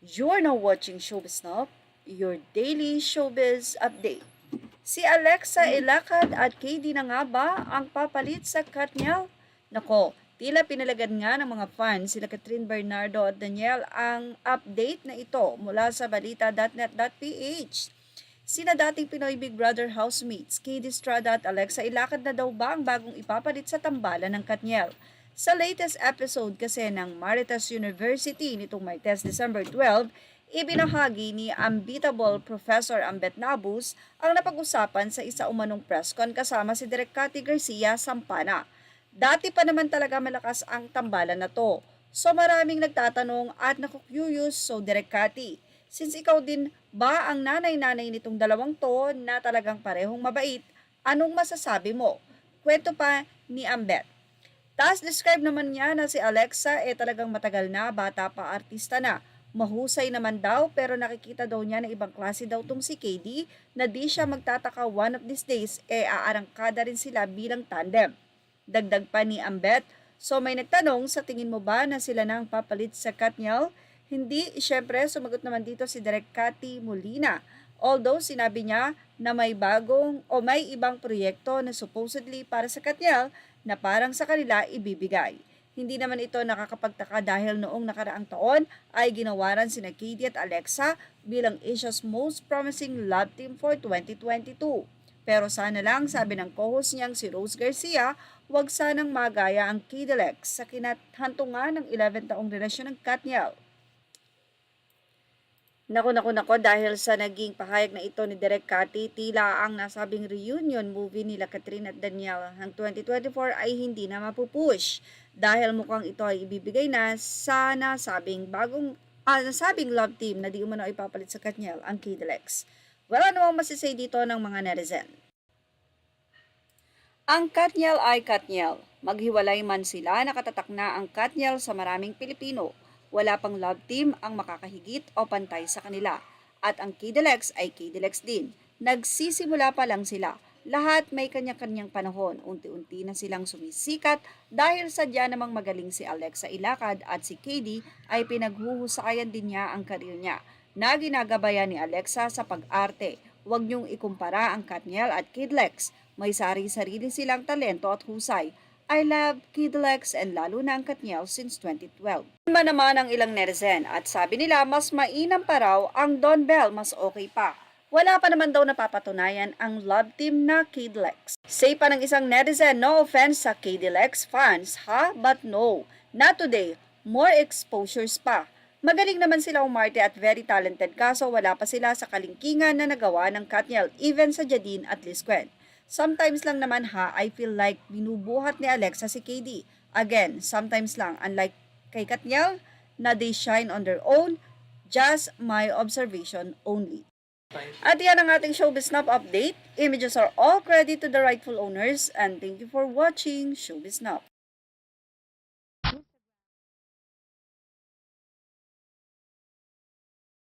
You're now watching Showbiz Now, your daily showbiz update. Si Alexa Ilacad at KD na nga ba ang papalit sa Katniel? Nako, tila pinalagad nga ng mga fans sila Catherine Bernardo at Danielle ang update na ito mula sa balita.net.ph. Sina dating Pinoy Big Brother housemates KD Estrada at Alexa Ilacad na daw ba ang bagong ipapalit sa tambalan ng Katniel? Sa latest episode kasi ng Maritas University nitong Martes, December 12, ibinahagi ni Unbeatable Professor Ambet Nabus ang napag-usapan sa isa umanong press con kasama si Direk Cathy Garcia Sampana. Dati pa naman talaga malakas ang tambalan na to. So maraming nagtatanong at naku-curious, so Direk Cathy, since ikaw din ba ang nanay-nanay nitong dalawang to na talagang parehong mabait, anong masasabi mo? Kwento pa ni Ambet. Taas describe naman niya na si Alexa talagang matagal na, bata pa, artista na. Mahusay naman daw pero nakikita daw niya na ibang klase daw tong si KD na di siya magtataka one of these days aarangkada rin sila bilang tandem. Dagdag pa ni Ambet, so may nagtanong sa tingin mo ba na sila na ang papalit sa Katniel? Hindi, syempre sumagot naman dito si Direk Cathy Molina. Although sinabi niya na may bagong o may ibang proyekto na supposedly para sa Katniel na parang sa kanila ibibigay. Hindi naman ito nakakapagtaka dahil noong nakaraang taon ay ginawaran sina KD at Alexa bilang Asia's most promising love team for 2022. Pero sana lang, sabi ng co-host niyang si Rose Garcia, huwag sanang magaya ang KD-Lex sa kinathantungan ng 11 taong relasyon ng Katniel. Nako dahil sa naging pahayag na ito ni Direk Cathy, tila ang nasabing reunion movie nila Catherine at Danielle ng 2024 ay hindi na mapupush dahil mukhang ito ay ibibigay na sa nasabing love team na di umano ipapalit sa Katniel ang Kidelex. Well, ano ang masisay dito ng mga netizen? Ang Katniel ay Katniel. Maghiwalay man sila, nakatatak na ang Katniel sa maraming Pilipino. Wala pang love team ang makakahigit o pantay sa kanila. At ang Kidelex ay Kidelex din. Nagsisimula pa lang sila. Lahat may kanya-kanyang panahon. Unti-unti na silang sumisikat dahil sadya namang magaling si Alexa Ilacad at si KD ay pinaghuhusayan din niya ang karir niya na ginagabayan ni Alexa sa pag-arte. Huwag niyong ikumpara ang Katniel at Kidlex. May sari-sarili silang talento at husay. I love Kidlex and lalo na ang Katniel since 2012. Iba naman ang ilang netizen at sabi nila mas mainam pa raw ang Don Bell, mas okay pa. Wala pa naman daw napapatunayan ang love team na Kidlex. Say pa ng isang netizen, no offense sa Kidlex fans ha, but no, not today, more exposures pa. Magaling naman sila umarte at very talented kaso wala pa sila sa kalingkingan na nagawa ng Katniel even sa Jadine at Liz Quen. Sometimes lang naman ha, I feel like binubuhat ni Alexa si KD. Again, sometimes lang, unlike kay Katniel, na they shine on their own, just my observation only. At yan ang ating Showbiz Snap update. Images are all credit to the rightful owners and thank you for watching Showbiz Snap.